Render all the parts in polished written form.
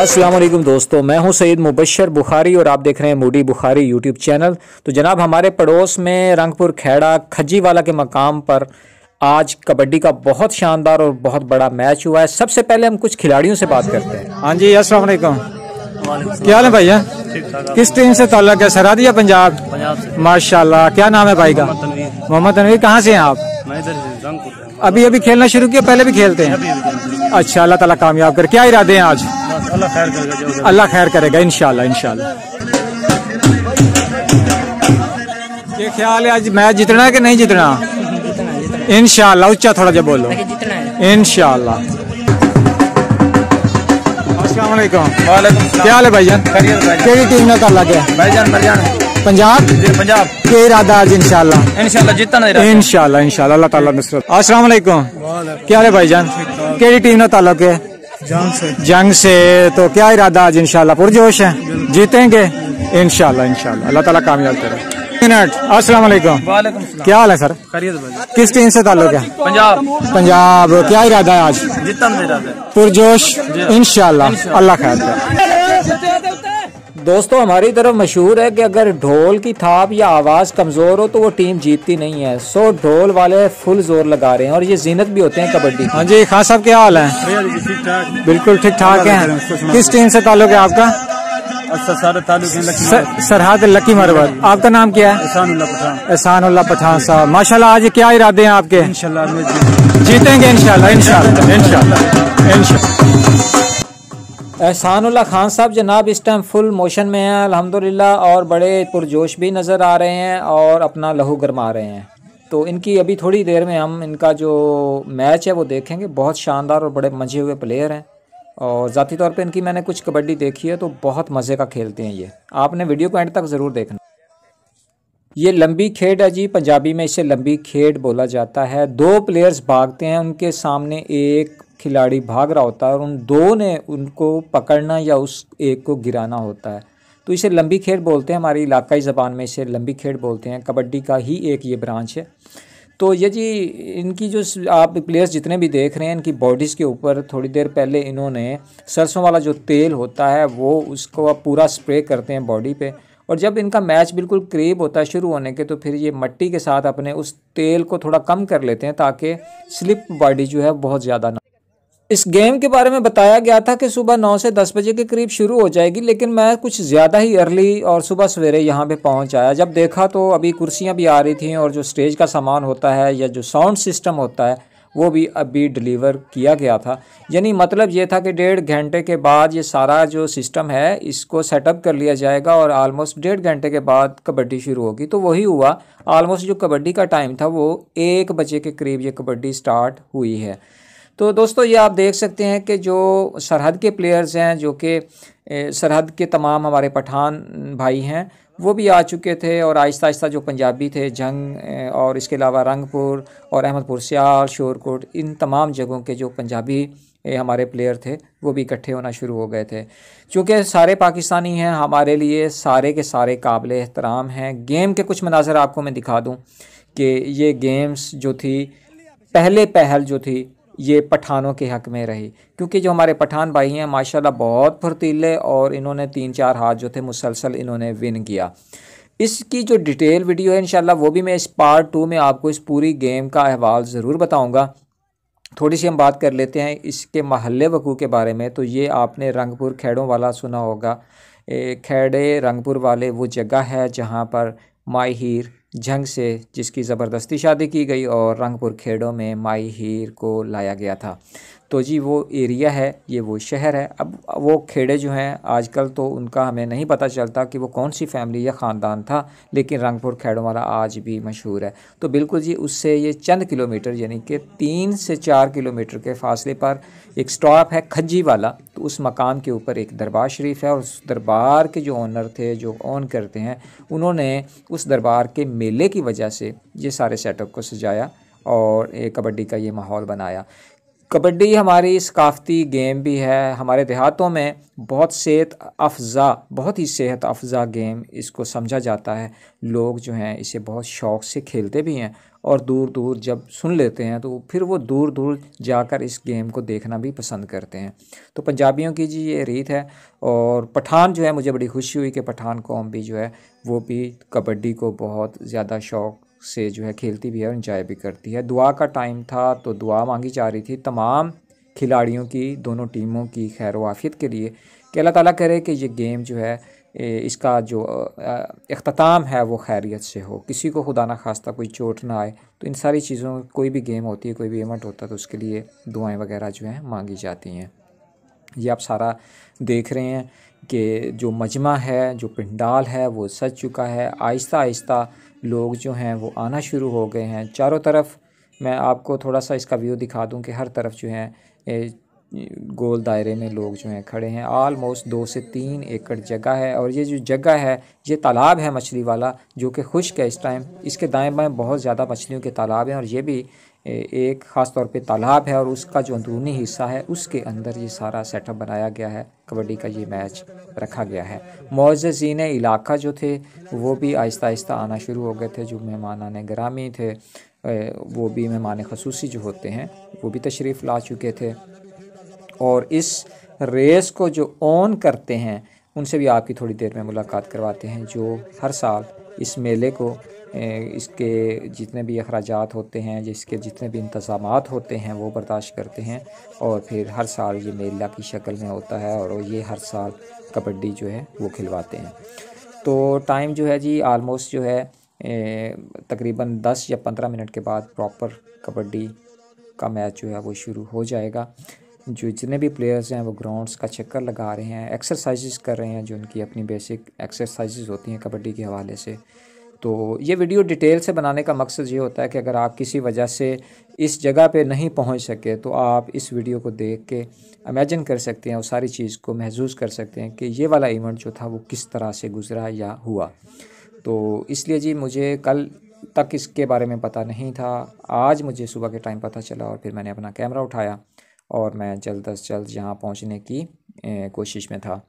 अस्सलाम वालेकुम दोस्तों, मैं हूं सईद मुबशर बुखारी और आप देख रहे हैं मूडी बुखारी यूट्यूब चैनल। तो जनाब, हमारे पड़ोस में रंगपुर खेड़ा खज्जीवाला के मकाम पर आज कबड्डी का बहुत शानदार और बहुत बड़ा मैच हुआ है। सबसे पहले हम कुछ खिलाड़ियों से बात करते हैं। हाँ जी, अस्सलाम वालेकुम। क्या हाल है भैया? किस टीम से ताल्लुक है? सरहद या पंजाब? पंजाब से। माशाल्लाह, क्या नाम है भाई का? मोहम्मद तनवीर। कहाँ से हैं आप? मैं इधर से रंगपुर से। अभी खेलना शुरू किया, पहले भी खेलते हैं? अच्छा, अल्लाह ताला कामयाब कर। क्या इरादे हैं आज? अल्लाह खैर करेगा। अल्लाह खैर करेगा इंशाल्लाह इंशाल्लाह। ये ख्याल है आज मैच जीतना है कि नहीं जीतना? इंशाल्लाह। ऊंचा थोड़ा जा बोलो। इंशाल्लाह। अस्सलाम वालेकुम। क्या हाल है भाईजान? केड़ी टीम ने ताल्लुक है? भाईजान पंजाब। पंजाब के इरादा आज इंशाल्लाह? इंशाल्लाह जीतना इंशाल्लाह इंशाल्लाह, अल्लाह ताला नुसरत। अस्सलाम वालेकुम। क्या हाल है भाईजान? केड़ी टीम ने ताल्लुक है? जंग से। तो क्या इरादा आज? इंशाल्लाह पुरजोश है, जीतेंगे इंशाल्लाह इंशाल्लाह, अल्लाह ताला कामयाब करे। मिनट। अस्सलाम वालेकुम। वालेकुम। क्या हाल है सर? किस टीम से ताल्लुक है? पंजाब। पंजाब। क्या इरादा है आज? जीतना पुरजोश इंशाल्लाह, अल्लाह खैर करे। दोस्तों, हमारी तरफ मशहूर है कि अगर ढोल की थाप या आवाज़ कमज़ोर हो तो वो टीम जीतती नहीं है। सो ढोल वाले फुल जोर लगा रहे हैं और ये जीनत भी होते हैं कबड्डी। हाँ जी, खान साहब क्या हाल है? बिल्कुल ठीक ठाक है। किस टीम से ताल्लुक है आपका? सरहद लकी मरवत। आपका नाम क्या है? एहसानुल्लाह पठान साहब। माशाल्लाह, आज क्या इरादे हैं आपके? जीतेंगे इंशाल्लाह इंशाल्लाह इंशाल्लाह इंशाल्लाह। एहसानुल्लाह खान साहब जनाब इस टाइम फुल मोशन में हैं अल्हम्दुलिल्लाह, और बड़े पुरजोश भी नज़र आ रहे हैं और अपना लहू गरमा रहे हैं। तो इनकी अभी थोड़ी देर में हम इनका जो मैच है वो देखेंगे। बहुत शानदार और बड़े मजे हुए प्लेयर हैं और ज़ाती तौर पे इनकी मैंने कुछ कबड्डी देखी है तो बहुत मज़े का खेलते हैं ये। आपने वीडियो को एंड तक ज़रूर देखना। ये लंबी खेड है जी, पंजाबी में इसे लंबी खेड बोला जाता है। दो प्लेयर्स भागते हैं, उनके सामने एक खिलाड़ी भाग रहा होता है और उन दो ने उनको पकड़ना या उस एक को गिराना होता है। तो इसे लंबी खेड बोलते हैं, हमारी इलाकाई ज़बान में इसे लंबी खेड बोलते हैं। कबड्डी का ही एक ये ब्रांच है। तो ये जी इनकी जो आप प्लेयर्स जितने भी देख रहे हैं, इनकी बॉडीज़ के ऊपर थोड़ी देर पहले इन्होंने सरसों वाला जो तेल होता है वो उसको आप पूरा स्प्रे करते हैं बॉडी पे, और जब इनका मैच बिल्कुल करीब होता है शुरू होने के तो फिर ये मट्टी के साथ अपने उस तेल को थोड़ा कम कर लेते हैं ताकि स्लिप बॉडी जो है बहुत ज़्यादा ना। इस गेम के बारे में बताया गया था कि सुबह 9 से 10 बजे के करीब शुरू हो जाएगी, लेकिन मैं कुछ ज़्यादा ही अर्ली और सुबह सवेरे यहाँ पे पहुँच आया। जब देखा तो अभी कुर्सियाँ भी आ रही थी और जो स्टेज का सामान होता है या जो साउंड सिस्टम होता है वो भी अभी डिलीवर किया गया था। यानी मतलब ये था कि 1.5 घंटे के बाद ये सारा जो सिस्टम है इसको सेटअप कर लिया जाएगा और आलमोस्ट 1.5 घंटे के बाद कबड्डी शुरू होगी। तो वही हुआ, आलमोस्ट जो कबड्डी का टाइम था वो 1 बजे के करीब ये कबड्डी स्टार्ट हुई है। तो दोस्तों, ये आप देख सकते हैं कि जो सरहद के प्लेयर्स हैं, जो कि सरहद के तमाम हमारे पठान भाई हैं, वो भी आ चुके थे और आहिस्ता आहिस्ता जो पंजाबी थे जंग और इसके अलावा रंगपुर और अहमदपुर सियाल शोरकोट, इन तमाम जगहों के जो पंजाबी हमारे प्लेयर थे वो भी इकट्ठे होना शुरू हो गए थे। चूँकि सारे पाकिस्तानी हैं, हमारे लिए सारे के सारे काबिल एहतराम हैं। गेम के कुछ मनाज़र आपको मैं दिखा दूँ कि ये गेम्स जो थी पहले पहल जो थी ये पठानों के हक़ में रही, क्योंकि जो हमारे पठान भाई हैं माशाल्लाह बहुत फुर्तीले और इन्होंने 3-4 हाथ जो थे मुसलसल इन्होंने विन किया। इसकी जो डिटेल वीडियो है इंशाल्लाह वो भी मैं इस पार्ट 2 में आपको इस पूरी गेम का अहवाल ज़रूर बताऊंगा। थोड़ी सी हम बात कर लेते हैं इसके महल्ले वकू के बारे में। तो ये आपने रंगपुर खेड़ों वाला सुना होगा। खेड़े रंगपुर वाले वो जगह है जहाँ पर माई हीर जंग से जिसकी ज़बरदस्ती शादी की गई और रंगपुर खेड़ों में माई हीर को लाया गया था। तो जी वो एरिया है, ये वो शहर है। अब वो खेड़े जो हैं आजकल तो उनका हमें नहीं पता चलता कि वो कौन सी फैमिली या ख़ानदान था, लेकिन रंगपुर खेड़ों वाला आज भी मशहूर है। तो बिल्कुल जी उससे ये चंद किलोमीटर यानी कि 3 से 4 किलोमीटर के फासले पर एक स्टॉप है खज्जीवाला। तो उस मकाम के ऊपर एक दरबार शरीफ है और उस दरबार के जो ओनर थे, जो ओन करते हैं, उन्होंने उस दरबार के मेले की वजह से ये सारे सेटअप को सजाया और एक कबड्डी का ये माहौल बनाया। कबड्डी हमारी सकाफ़ती गेम भी है। हमारे देहातों में बहुत ही सेहत अफ़ज़ा गेम इसको समझा जाता है। लोग जो हैं इसे बहुत शौक़ से खेलते भी हैं और दूर दूर जब सुन लेते हैं तो फिर वो दूर दूर जाकर इस गेम को देखना भी पसंद करते हैं। तो पंजाबियों की जी ये रीत है। और पठान जो है, मुझे बड़ी खुशी हुई कि पठान कौम भी जो है वो भी कबड्डी को बहुत ज़्यादा शौक़ से जो है खेलती भी है और इंजॉय भी करती है। दुआ का टाइम था तो दुआ मांगी जा रही थी तमाम खिलाड़ियों की, दोनों टीमों की खैर व आफियत के लिए कि अल्लाह ताला करे कि ये गेम जो है इसका जो इख्तिताम है वो खैरियत से हो, किसी को खुदा ना खास्ता कोई चोट ना आए। तो इन सारी चीज़ों, कोई भी गेम होती है, कोई भी इवेंट होता है तो उसके लिए दुआएं वगैरह जो हैं मांगी जाती हैं। ये आप सारा देख रहे हैं कि जो मजमा है, जो पंडाल है वो सज चुका है। आहिस्ता आहिस्ता लोग जो हैं वो आना शुरू हो गए हैं। चारों तरफ मैं आपको थोड़ा सा इसका व्यू दिखा दूं कि हर तरफ जो है गोल दायरे में लोग जो हैं खड़े हैं। आलमोस्ट 2 से 3 एकड़ जगह है और ये जो जगह है ये तालाब है मछली वाला, जो कि खुश्क है इस टाइम। इसके दाएं बाएं बहुत ज़्यादा मछलियों के तालाब हैं और ये भी एक ख़ास तौर पे तालाब है और उसका जो अंदरूनी हिस्सा है उसके अंदर ये सारा सेटअप बनाया गया है। कबड्डी का ये मैच रखा गया है। मुअज़्ज़िज़ीन इलाका जो थे वो भी आहिस्ता आहिस्ता आना शुरू हो गए थे। जो मेहमानान गिरामी थे वो भी, मेहमान ख़ुसूसी जो होते हैं वो भी तशरीफ़ ला चुके थे। और इस रेस को जो ऑन करते हैं उनसे भी आपकी थोड़ी देर में मुलाकात करवाते हैं, जो हर साल इस मेले को, इसके जितने भी अखराजात होते हैं, जिसके जितने भी इंतज़ामात होते हैं वो बर्दाश्त करते हैं और फिर हर साल ये मेला की शक्ल में होता है और ये हर साल कबड्डी जो है वो खिलवाते हैं। तो टाइम जो है जी आलमोस्ट जो है तकरीबन 10 या 15 मिनट के बाद प्रॉपर कबड्डी का मैच जो है वो शुरू हो जाएगा। जो जितने भी प्लेयर्स हैं वो ग्राउंड्स का चक्कर लगा रहे हैं, एक्सरसाइजेस कर रहे हैं, जो उनकी अपनी बेसिक एक्सरसाइजेस होती हैं कबड्डी के हवाले से। तो ये वीडियो डिटेल से बनाने का मकसद ये होता है कि अगर आप किसी वजह से इस जगह पे नहीं पहुंच सके तो आप इस वीडियो को देख के इमेजिन कर सकते हैं, वो सारी चीज़ को महसूस कर सकते हैं कि ये वाला इवेंट जो था वो किस तरह से गुजरा या हुआ। तो इसलिए जी मुझे कल तक इसके बारे में पता नहीं था। आज मुझे सुबह के टाइम पता चला और फिर मैंने अपना कैमरा उठाया और मैं जल्द अज जल्द यहाँ पहुँचने की कोशिश में था।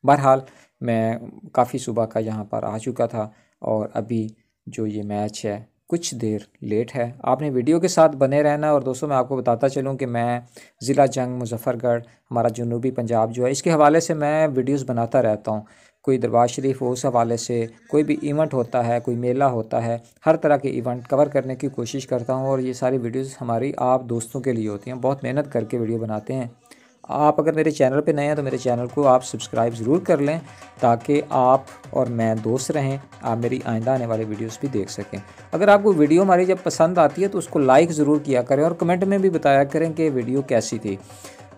बहरहाल मैं काफ़ी सुबह का यहाँ पर आ चुका था और अभी जो ये मैच है कुछ देर लेट है। आपने वीडियो के साथ बने रहना। और दोस्तों मैं आपको बताता चलूँ कि मैं ज़िला जंग मुजफ़्फ़रगढ़, हमारा जनूबी पंजाब जो है, इसके हवाले से मैं वीडियोस बनाता रहता हूँ। कोई दरबार शरीफ हो, उस हवाले से कोई भी इवेंट होता है, कोई मेला होता है, हर तरह के इवेंट कवर करने की कोशिश करता हूँ। और ये सारी वीडियोस हमारी आप दोस्तों के लिए होती हैं। बहुत मेहनत करके वीडियो बनाते हैं। आप अगर मेरे चैनल पे नए हैं तो मेरे चैनल को आप सब्सक्राइब ज़रूर कर लें ताकि आप और मैं दोस्त रहें, आप मेरी आइंदा आने वाले वीडियोस भी देख सकें। अगर आपको वीडियो हमारी जब पसंद आती है तो उसको लाइक ज़रूर किया करें और कमेंट में भी बताया करें कि वीडियो कैसी थी।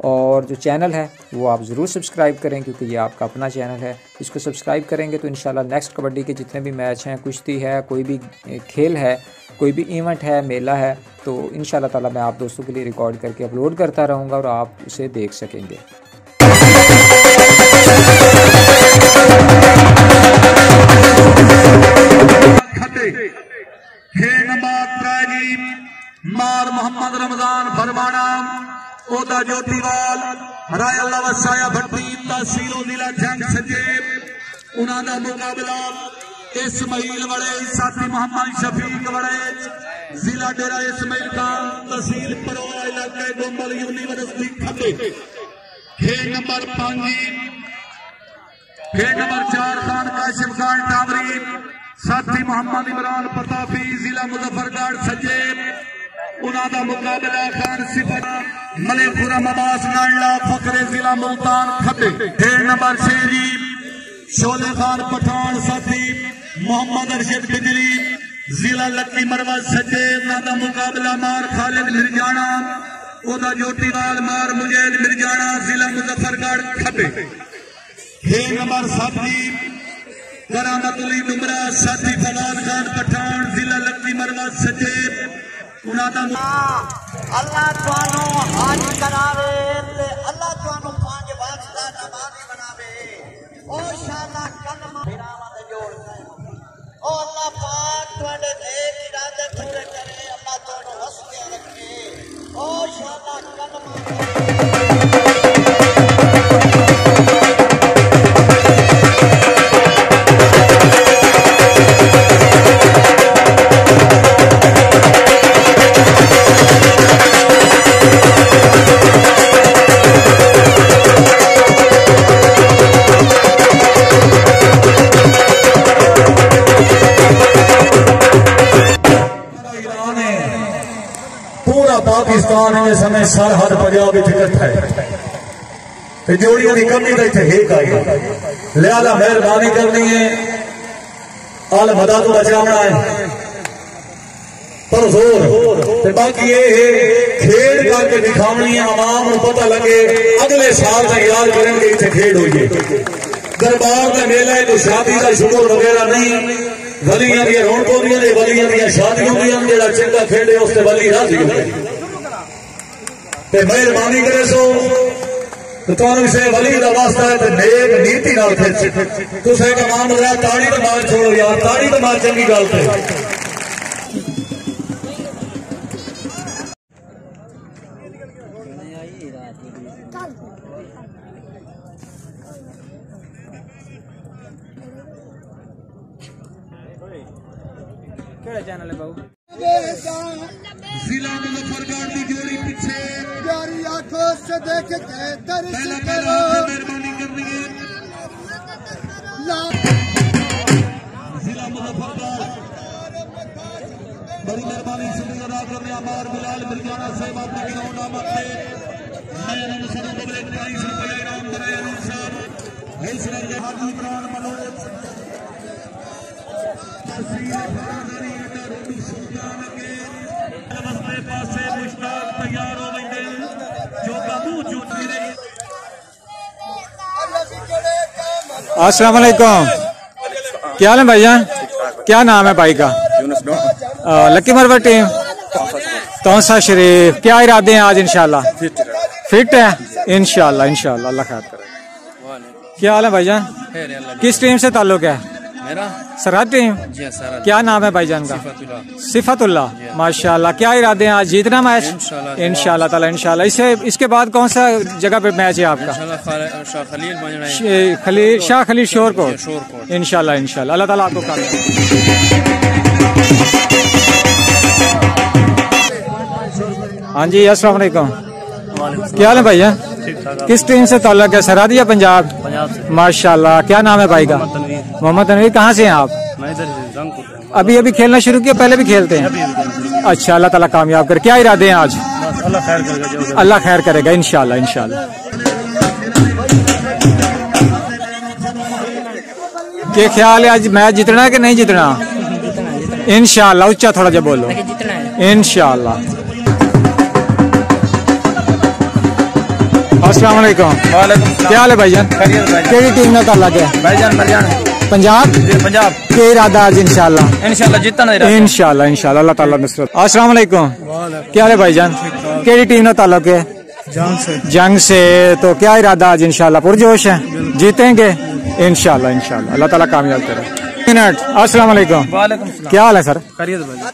और जो चैनल है वो आप ज़रूर सब्सक्राइब करें क्योंकि ये आपका अपना चैनल है। इसको सब्सक्राइब करेंगे तो इंशाल्लाह नेक्स्ट कबड्डी के जितने भी मैच हैं, कुश्ती है, कोई भी खेल है, कोई भी इवेंट है, मेला है, तो इंशाल्लाह ताला मैं आप दोस्तों के लिए रिकॉर्ड करके अपलोड करता रहूँगा और आप उसे देख सकेंगे। मार मोहम्मद रमजान फरमाना ओदा ज्योतिवाल राय अल्लाह वसाया भट्टी तहसील जिला जंग सजेब उन्हां दा मुकाबला इस्माइल वड़े साथी मोहम्मद शफीक वड़े जिला डेरा इस्माइल खान तहसील परोया इलाके गोंबल यूनिवर्सिटी खते। खेल नंबर 5 खेल नंबर 4 खान काशिफ खान टावरी साथी मोहम्मद इमरान प्रतापी जिला मुजफ्फरगढ़ सजेब उन्हां दा मुकाबला खान सिफर मलेपुरम अब्बास नांडला फकरे जिला मुल्तान खते। खेल नंबर 6 शोले खान पठान साथी मोहम्मद अरशद बिजली जिला लक्की मरवा सजे नादा मुकाबला मार खालिद मिर्जाना ओदा ज्योतिवाल मार मुजैद मिर्जाना जिला मुजफ्फरगढ़ खते। खेल नंबर 7 करामतुल्ली नुमरा साथी फवाद खान पठान जिला लक्की मरवा सजे अल्लाह तुहानू हज करावे ते अल्लाह तुहानू पांच वक्त दा नमाज़ी बनावे ओ शाला कलमा फिरावा दे जोड़ गए ओ अल्लाह पाक तुहाडे नेक इरादे पूरे करे अल्लाह तुहानू हंसदे रखे। और शाला कलमा पाकिस्तान में समय सरहद पंजाब इकट्ठा है जोड़ियों की कमी तो इतने एक आई लिहाजा मेहरबानी करनी है आल मदा तो बचाना है पर जोर बाकी ये खेड करके दिखावनी है आवाम को पता लगे अगले साल का याद करेंगे इतने खेड हुई दरबार का मेला है तो शादी का शुक्र वगैरह नहीं वलियां दी रौनकों दी वलियां दी शादियों दी जेड़ा चंगा खेडे उससे वली राजी होंगे मेहरबानी करे सो तो से वली का वास्ता है तो नेक नीति नाल तुसे का मां मजा ताड़ी तो मार छोड़ो यार ताड़ी तो मार चंगी गल पे चैनल है बाबू जिला मुजफ्फरगढ़ की जोड़ी पीछे प्यारी आंखों से देख के दर्श करो मेहरबानी करनी है जिला मुजफ्फरगढ़ बड़ी मेहरबानी शुक्रिया अदा करने अमार बिलाल मिर्जाना साहब आपने ग्राउंड आमद थे मैं अनुसरण को ब्रेक 22 रुपए इनाम कराए अनुसार हैसरत हाजी इमरान मनोज तैयार हो गई जो काबू चूटती रही। अस्सलाम वालेकुम, क्या हाल है भाईजान? क्या नाम है भाई का? लकी मरवर टीम तौसा शरीफ। क्या इरादे हैं आज? इंशाल्लाह फिट है इंशाल्लाह इंशाल्लाह अल्लाह खैर करे। क्या हाल है भाईजान? किस टीम से ताल्लुक है? मेरा सरहद टीम। क्या नाम है भाईजान का? सिफतुल्लाह। माशाल्लाह। क्या इरादे हैं आज? जीतना मैच इंशाल्लाह ताला इंशाल्लाह। इसके बाद कौन सा जगह पे मैच है आपका? शाह खलील शोरकोट इंशाल्लाह इंशाल्लाह। अल्लाह ताला आपको कामयाब। हाँ जी अस्सलाम वालेकुम। क्या हाल है भैया? किस टीम से ताल्लुक है? सरहद या पंजाब? माशाल्लाह। क्या नाम है भाई का? मोहम्मद तनवीर। कहाँ से हैं आप? अभी अभी खेलना शुरू किया? पहले भी खेलते हैं? अच्छा अल्लाह ताला कामयाब करे। क्या इरादे हैं आज? अल्लाह खैर करेगा इंशाल्लाह इंशाल्लाह। क्या ख्याल है आज मैच जीतना है कि नहीं जीतना? इंशाल्लाह। ऊंचा थोड़ा जा बोलो। इंशाल्लाह। अस्सलाम वालेकुम। क्या हाल है भाईजान? केड़ी टीम में ताल्लुक है? भाईजान पंजाब। पंजाब। क्या इरादा आज? इंशाल्लाह इंशाल्लाह जीतना इंशाल्लाह इंशाल्लाह अल्लाह ताला नुसरत। अस्सलाम वालेकुम। क्या हाल है भाईजान? केड़ी टीम में ताल्लुक है? जंग से। तो क्या इरादा आज? इंशाल्लाह पुरजोश है, जीतेंगे इंशाल्लाह इंशाल्लाह अल्लाह ताला कामयाब करे। मिनट। अस्सलाम वालेकुम। क्या हाल है सर?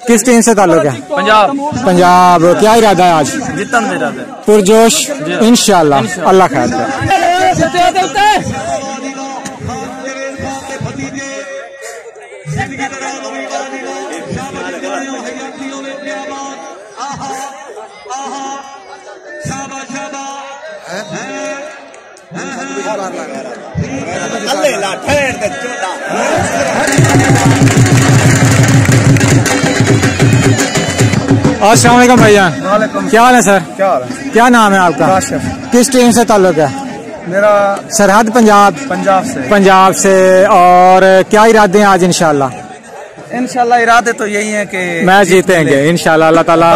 किस टीम से ताल्लुक है? पंजाब। पंजाब। क्या इरादा है आज? जीतना पुरजोश इंशाल्लाह अल्लाह खैर करे। अस्सलाम वालेकुम भाईजान। क्या हाल है सर? क्या नाम है आपका? किस टीम से ताल्लुक है? मेरा सरहद पंजाब। पंजाब से। और क्या इरादे हैं आज? इंशाल्लाह इरादे तो यही है कि मैच जीतेंगे इंशाल्लाह। अल्लाह ताला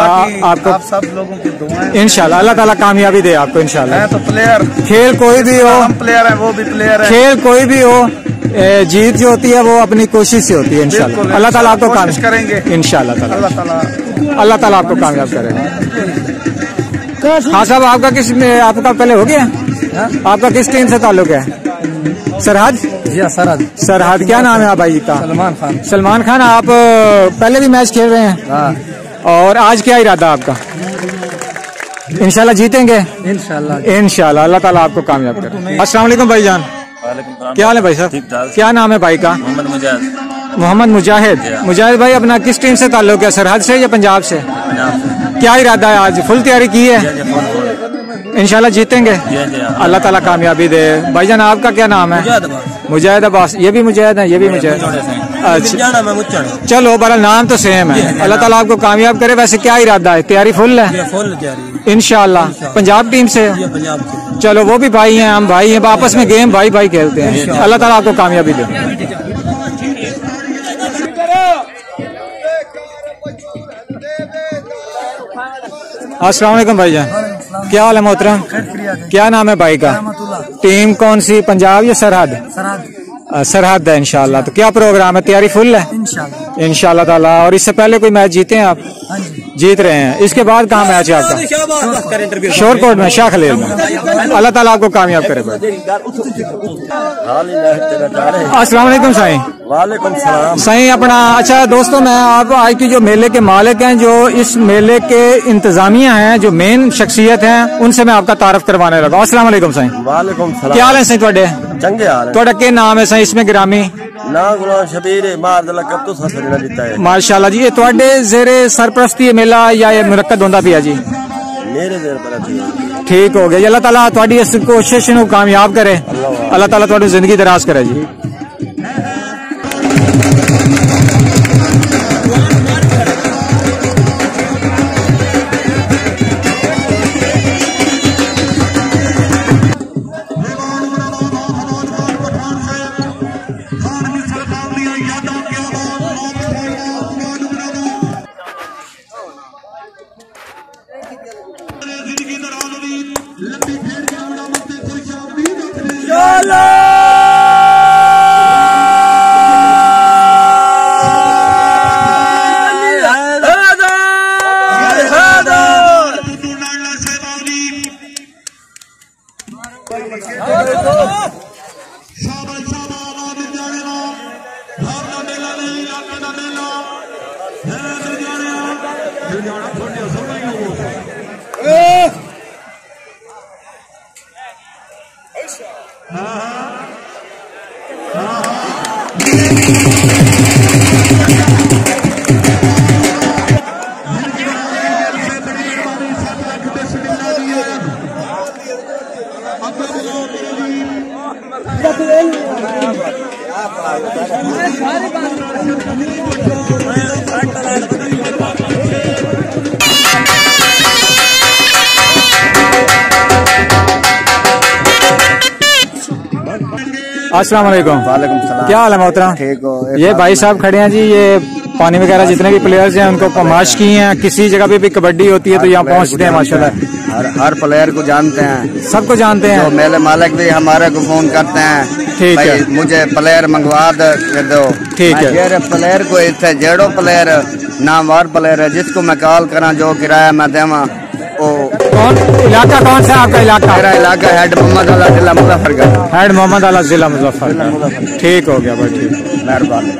आपको आप सब लोगों की दुआएं इंशाल्लाह अल्लाह ताला कामयाबी दे आपको इंशाल्लाह। तो प्लेयर खेल कोई भी हो, हम प्लेयर है, वो भी प्लेयर है। खेल कोई भी हो, जीत जो होती है वो अपनी कोशिश से होती है इंशाल्लाह। अल्लाह ताला आपको कामयाब करेंगे इंशाल्लाह ताला। अल्लाह ताला आपको कामयाब करेगा। हाँ साहब आपका किस में? आपका पहले हो गया? आपका किस टीम से ताल्लुक है? सरहद। सरहद। क्या नाम है आप भाई का? सलमान खान। आप पहले भी मैच खेल रहे हैं और आज क्या इरादा आपका? इंशाल्लाह जीतेंगे। इंशाल्लाह इंशाल्लाह अल्लाह ताला आपको कामयाब करे। अस्सलाम वालेकुम भाईजान, क्या हाल है भाई साहब? क्या नाम है भाई का? मोहम्मद मुजाहिद। मुजाहिद भाई अपना किस टीम से ताल्लुक है, सरहद से या पंजाब से? क्या इरादा है, आज फुल तैयारी की है? इंशाल्लाह जीतेंगे, अल्लाह ताला कामयाबी दे। भाईजान आपका क्या नाम है? मुजाहिद अब्बास। ये भी मुजाहिद है, ये भी मुजाहिद। अच्छा चलो बहरहाल नाम तो सेम है। अल्लाह ताला आपको कामयाब करे। वैसे क्या इरादा है, तैयारी फुल है? इंशाल्लाह। पंजाब टीम से? चलो वो भी भाई हैं, हम भाई हैं, आपस में गेम भाई भाई खेलते हैं। अल्लाह ताला आपको कामयाबी दे। अस्सलाम वालेकुम भाईजान, क्या हाल है मोहतरम? क्या नाम है भाई का? टीम कौन सी, पंजाब या सरहद? सरहद है इंशाल्लाह। तो क्या प्रोग्राम है, तैयारी फुल है? इंशाल्लाह ताला। और इससे पहले कोई मैच जीते हैं आप? जीत रहे हैं। इसके बाद कहाँ मैच है आपका? शोरकोट में, शाह खलील में। अल्लाह ताला आपको कामयाब करे भाई। अस्सलाम वालेकुम साईं। वालेकुम सलाम साईं अपना। अच्छा दोस्तों, मैं आप आज की जो मेले के मालिक हैं, जो इस मेले के इंतजामिया हैं, जो मेन शख्सियत हैं, उनसे मैं आपका तारफ करवाने लगा। अस्सलाम वालेकुम साईं। वालेकुम सलाम। क्या हाल है साईं ਤੁਹਾਡੇ? चंगे हाल है। ਤੁਹਾਡਾ क्या नाम है साईं इसमें गिरामी? ना गुलाम शबीर मार दला कब तो ससना जीता है। माशाल्लाह जी। ये ਤੁਹਾਡੇ जेरे सरप्रस्ती मेला या ये मुनक्कद होंदा पिया जी? मेरे देर पर अच्छी ठीक हो गया। अल्लाह ताला ਤੁਹਾਡੀ इस कोशिश ਨੂੰ कामयाब करे। अल्लाह ताला ਤੁਹਾਡੀ जिंदगी दराज करे जी। अस्सलाम वालेकुम। वालेकुम सलाम। क्या हाल है मोहतरम? ठीक हो। ये भाई साहब खड़े हैं जी, ये पानी वगैरह जितने भी प्लेयर्स हैं उनको पमाश की हैं। किसी जगह पे भी कबड्डी होती है तो यहाँ पहुँचते हैं माशाल्लाह। हर प्लेयर को जानते हैं, सबको जानते हैं। तो मेले मालिक भी हमारे को फोन करते हैं, ठीक भाई है, मुझे प्लेयर मंगवा दो। ठीक है। मेरे प्लेयर को इतने जेड़ो प्लेयर नामवर प्लेयर है, जिसको मैं कॉल करा जो किराया मैं देवा। कौन इलाका, कौन सा आपका इलाका? मेरा इलाका हेड मोहम्मद अला जिला मुजफ्फरगढ़। हेड मोहम्मद अला जिला मुजफ्फरगढ़। ठीक हो गया भाई, ठीक, मेहरबानी।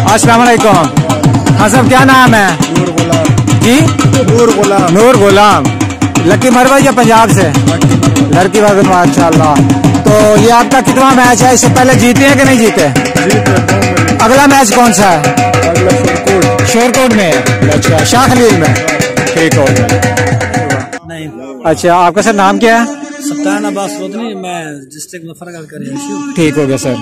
अस्सलाम वालेकुम। हाँ साहब, क्या नाम है जी? नूर गुलाम। लकी मरवा या पंजाब से? लड़की बात, माशाल्लाह। तो ये आपका कितना मैच है? इससे पहले जीते हैं कि नहीं जीते? अगला मैच कौन सा है? शोरकोट में। अच्छा, शाह खलील में। ठीक हो गया। अच्छा, आपका सर नाम क्या है? सत्तान अब्बास रोदनी, मैं डिस्ट्रिक्ट मुजफ्फरगढ़ का रही हूँ। ठीक हो गया सर।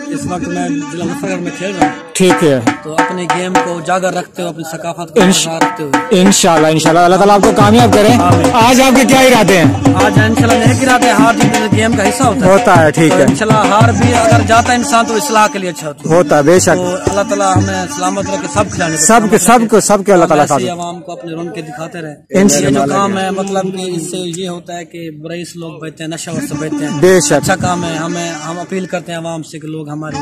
इस वक्त मैं जिला मुजफ्फरगढ़ में खेल रहा हूँ। ठीक है। तो अपने गेम को उजागर रखते हुए, अपनी सकाफत को बरकरार रखते हुए इंशाल्लाह इंशाल्लाह अल्लाह ताला आपको कामयाब करे। आज आपके क्या इरादे हैं? आज इंशाल्लाह नहीं गिराते, हार जीत गेम का हिस्सा होता है। ठीक है। इंशाल्लाह हार भी अगर जाता है इंसान तो इस्लाह के लिए अच्छा होता है, बेशक। तो अल्लाह ताला हमें सलामत रखे, सब खिलाने सबके अल्लाह ताला आवाम को अपने रौनक दिखाते रहे। ये जो काम है, मतलब कि इससे ये होता है कि बुराई से लोग बचते हैं, नशा से बचते हैं। बेशक अच्छा काम है। हम अपील करते हैं आवाम से कि लोग हमारे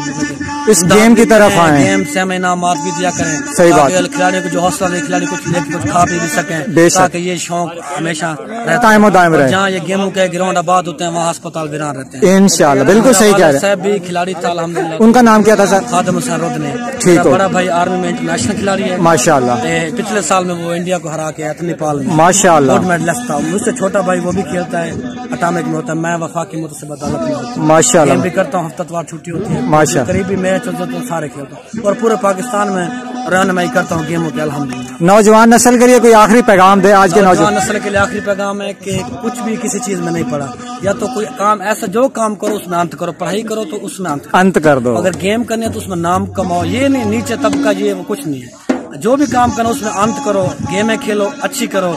इस गेम की तरफ आए, गेम से हमें इनामात भी दिया करें। सही बात। खिलाड़ियों को जो हौसला दे, खिलाड़ी कुछ लेके कुछ खा पी भी सकें, ताकि ये शौक हमेशा कायम दायम रहे। जहाँ ये गेमों के ग्राउंड आबाद होते हैं वहाँ अस्पताल वीरान रहते हैं इंशाल्लाह। बिल्कुल सही कह रहे हैं। भी खिलाड़ी था अल्हम्दुलिल्लाह। उनका नाम क्या था सर? खादिम हुसैन रुदने। ठीक है। बड़ा भाई आर्मी में इंटरनेशनल खिलाड़ी है माशाल्लाह। पिछले साल में वो इंडिया को हरा के आया था नेपाल में, माशाल्लाह। गोल्ड मेडलिस्ट था। मुझसे छोटा भाई वो भी खेलता है, अटामिक में होता है। मैं वफा की मुतसिब अदालत में होता हूँ, माशाल्लाह। गेम भी करता हूँ, हफ्तावार छुट्टी होती है, माशाल्लाह। करीबी मैच होते तो सारे खेलता हूँ और पूरे पाकिस्तान में रहनुमाई करता हूँ गेमों के अल्हम्दुलिल्लाह। नौजवान नस्ल के लिए कोई आखिरी पैगाम दे आज के नौजवान नस्ल के लिए आखिरी पैगाम है कि कुछ भी किसी चीज में नहीं पड़ा, या तो कोई काम ऐसा जो काम करो उसमें अंत करो, पढ़ाई करो तो उसमें अंत कर दो। अगर गेम करने तो उसमें नाम कमाओ, ये नहीं नीचे तबका ये वो कुछ नहीं है। जो भी काम करो उसमें अंत करो, गेमें खेलो अच्छी करो,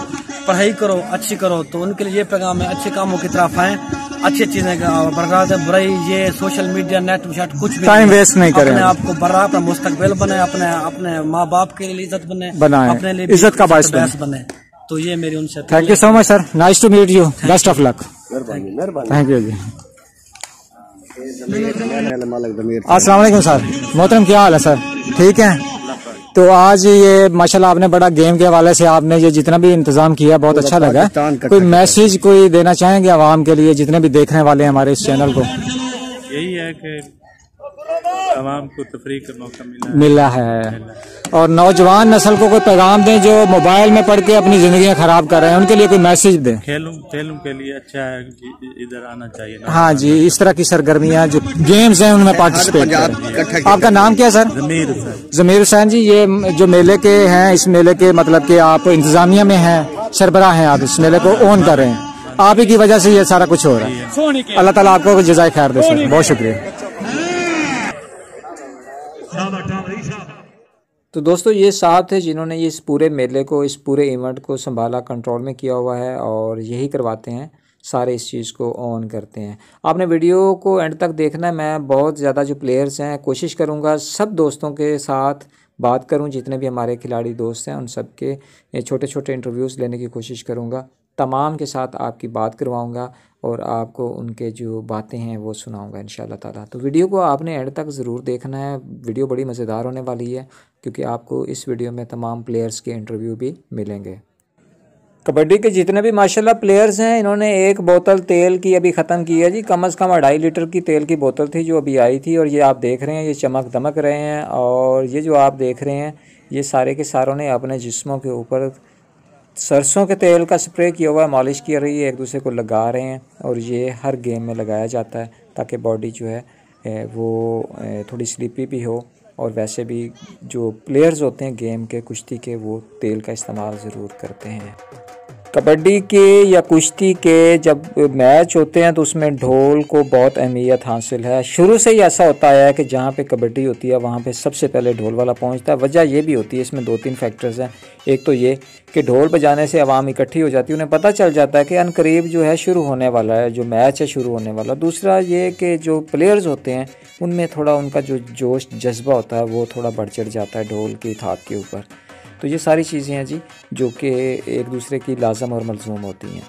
पढ़ाई करो अच्छी करो। तो उनके लिए ये पैगाम है, अच्छे कामों की तरफ आए, अच्छी चीजें बरकरार है, बुराई ये सोशल मीडिया नेट कुछ भी टाइम वेस्ट नहीं करें, अपने आप को बड़ा अपना मुस्तकबिल बने, अपने माँ बाप के लिए इज्जत बनाए, अपने लिए इज्जत का बायस बने। तो ये मेरी उनसे thank you so much sir, nice to meet you, best of luck. Thank you जी। अस्सलाम वालेकुम सर। मोहतरम क्या हाल है सर? ठीक है। तो आज ये माशाल्लाह आपने बड़ा गेम के हवाले से आपने ये जितना भी इंतजाम किया बहुत अच्छा लगा। कोई मैसेज कोई देना चाहेंगे आवाम के लिए जितने भी देखने वाले हैं हमारे इस चैनल को? यही है कि आवाम को तफरीह का मौका मिला है और नौजवान नस्ल को कोई पैगाम दें जो मोबाइल में पढ़ के अपनी जिंदगी खराब कर रहे हैं, उनके लिए कोई मैसेज दें। खेलों के लिए अच्छा है इधर आना चाहिए। हाँ जी, इस तरह की सरगर्मियाँ जो गेम्स हैं उनमें पार्टिसिपेट करें। आपका नाम क्या सर? जमीर हुसैन जी। ये जो मेले के हैं, इस मेले के मतलब कि आप इंतजामिया में हैं, सरबराह हैं, आप इस मेले को ओन कर रहे हैं, आप ही की वजह से ये सारा कुछ हो रहा है। अल्लाह ताला आपको जज़ाए खैर दे सर, बहुत शुक्रिया। तो दोस्तों ये साहब थे जिन्होंने ये इस पूरे मेले को, इस पूरे इवेंट को संभाला, कंट्रोल में किया हुआ है और यही करवाते हैं, सारे इस चीज़ को ऑन करते हैं। आपने वीडियो को एंड तक देखना है। मैं बहुत ज़्यादा जो प्लेयर्स हैं कोशिश करूँगा सब दोस्तों के साथ बात करूँ, जितने भी हमारे खिलाड़ी दोस्त हैं उन सब के छोटे छोटे इंटरव्यूज़ लेने की कोशिश करूँगा, तमाम के साथ आपकी बात करवाऊँगा और आपको उनके जो बातें हैं वो सुनाऊंगा इंशाल्लाह ताला। तो वीडियो को आपने एंड तक ज़रूर देखना है, वीडियो बड़ी मज़ेदार होने वाली है क्योंकि आपको इस वीडियो में तमाम प्लेयर्स के इंटरव्यू भी मिलेंगे। कबड्डी के जितने भी माशाल्लाह प्लेयर्स हैं, इन्होंने एक बोतल तेल की अभी ख़त्म की है जी। कम से कम 2.5 लीटर की तेल की बोतल थी जो अभी आई थी और ये आप देख रहे हैं, ये चमक दमक रहे हैं। और ये जो आप देख रहे हैं ये सारे के सारों ने अपने जिस्मों के ऊपर सरसों के तेल का स्प्रे किया हुआ है, मालिश की रही है, एक दूसरे को लगा रहे हैं और ये हर गेम में लगाया जाता है ताकि बॉडी जो है वो थोड़ी स्लीपी भी हो। और वैसे भी जो प्लेयर्स होते हैं गेम के, कुश्ती के, वो तेल का इस्तेमाल ज़रूर करते हैं। कबड्डी के या कुश्ती के जब मैच होते हैं तो उसमें ढोल को बहुत अहमियत हासिल है। शुरू से ही ऐसा होता है कि जहाँ पे कबड्डी होती है वहाँ पे सबसे पहले ढोल वाला पहुँचता है। वजह ये भी होती है, इसमें 2-3 फैक्टर्स हैं। एक तो ये कि ढोल बजाने से आवाम इकट्ठी हो जाती है, उन्हें पता चल जाता है कि अनकरीब जो है शुरू होने वाला है, जो मैच है शुरू होने वाला। दूसरा ये कि जो प्लेयर्स होते हैं उनमें थोड़ा उनका जो जोश जज्बा होता है वो थोड़ा बढ़ चढ़ जाता है ढोल की थाप के ऊपर। तो ये सारी चीज़ें हैं जी जो कि एक दूसरे की लाजम और मलजूम होती हैं।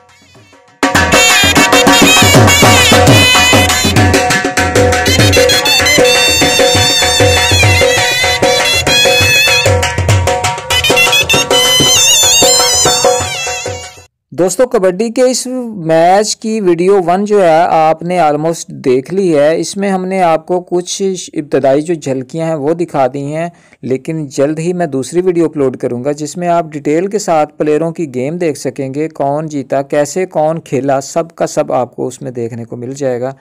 दोस्तों कबड्डी के इस मैच की वीडियो 1 जो है आपने ऑलमोस्ट देख ली है। इसमें हमने आपको कुछ इब्तदाई जो झलकियां हैं वो दिखा दी हैं, लेकिन जल्द ही मैं दूसरी वीडियो अपलोड करूंगा जिसमें आप डिटेल के साथ प्लेयरों की गेम देख सकेंगे, कौन जीता, कैसे कौन खेला, सब का सब आपको उसमें देखने को मिल जाएगा।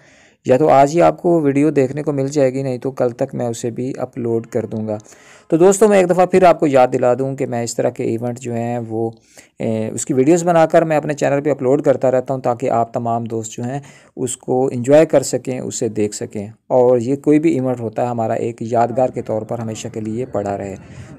या तो आज ही आपको वीडियो देखने को मिल जाएगी, नहीं तो कल तक मैं उसे भी अपलोड कर दूंगा। तो दोस्तों मैं एक दफ़ा फिर आपको याद दिला दूं कि मैं इस तरह के इवेंट जो हैं वो उसकी वीडियोस बनाकर मैं अपने चैनल पे अपलोड करता रहता हूं ताकि आप तमाम दोस्त जो हैं उसको एंजॉय कर सकें, उसे देख सकें और ये कोई भी इवेंट होता है हमारा एक यादगार के तौर पर हमेशा के लिए पड़ा रहे।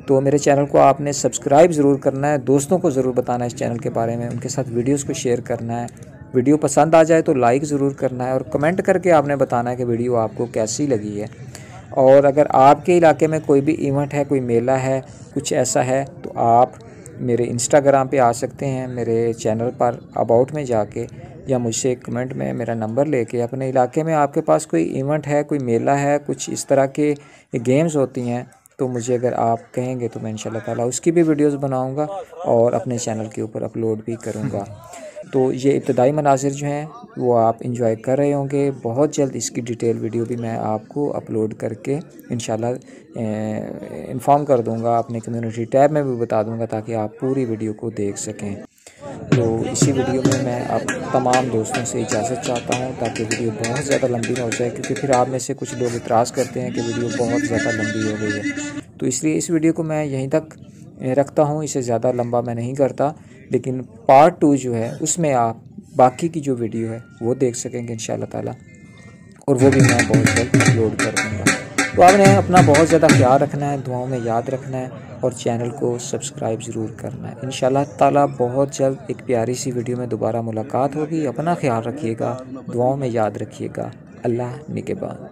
तो मेरे चैनल को आपने सब्सक्राइब ज़रूर करना है, दोस्तों को ज़रूर बताना है इस चैनल के बारे में, उनके साथ वीडियोज़ को शेयर करना है। वीडियो पसंद आ जाए तो लाइक ज़रूर करना है और कमेंट करके आपने बताना है कि वीडियो आपको कैसी लगी है। और अगर आपके इलाके में कोई भी इवेंट है, कोई मेला है, कुछ ऐसा है तो आप मेरे इंस्टाग्राम पे आ सकते हैं, मेरे चैनल पर अबाउट में जाके या मुझसे कमेंट में मेरा नंबर लेके अपने इलाके में आपके पास कोई इवेंट है, कोई मेला है, कुछ इस तरह के गेम्स होती हैं तो मुझे अगर आप कहेंगे तो मैं इंशाल्लाह ताला उसकी भी वीडियोस बनाऊंगा और अपने चैनल के ऊपर अपलोड भी करूंगा। तो ये इब्तदाई मनाजिर जो हैं वो आप इंजॉय कर रहे होंगे। बहुत जल्द इसकी डिटेल वीडियो भी मैं आपको अपलोड करके इंशाल्लाह इन्फॉर्म कर दूंगा, अपने कम्युनिटी टैब में भी बता दूंगा ताकि आप पूरी वीडियो को देख सकें। तो इसी वीडियो में मैं आप तमाम दोस्तों से इजाज़त चाहता हूं ताकि वीडियो बहुत ज़्यादा लंबी ना हो जाए, क्योंकि फिर आप में से कुछ लोग इतराज़ करते हैं कि वीडियो बहुत ज़्यादा लंबी हो गई है। तो इसलिए इस वीडियो को मैं यहीं तक रखता हूं, इसे ज़्यादा लंबा मैं नहीं करता। लेकिन पार्ट 2 जो है उसमें आप बाकी की जो वीडियो है वो देख सकेंगे इंशाल्लाह ताला, और वो भी मैं बहुत जल्द अपलोड कर दूँगा। तो आपने अपना बहुत ज़्यादा ख्याल रखना है, दुआओं में याद रखना है और चैनल को सब्सक्राइब ज़रूर करना है। इंशाल्लाह ताला बहुत जल्द एक प्यारी सी वीडियो में दोबारा मुलाकात होगी। अपना ख्याल रखिएगा, दुआओं में याद रखिएगा। अल्लाह निगहबान।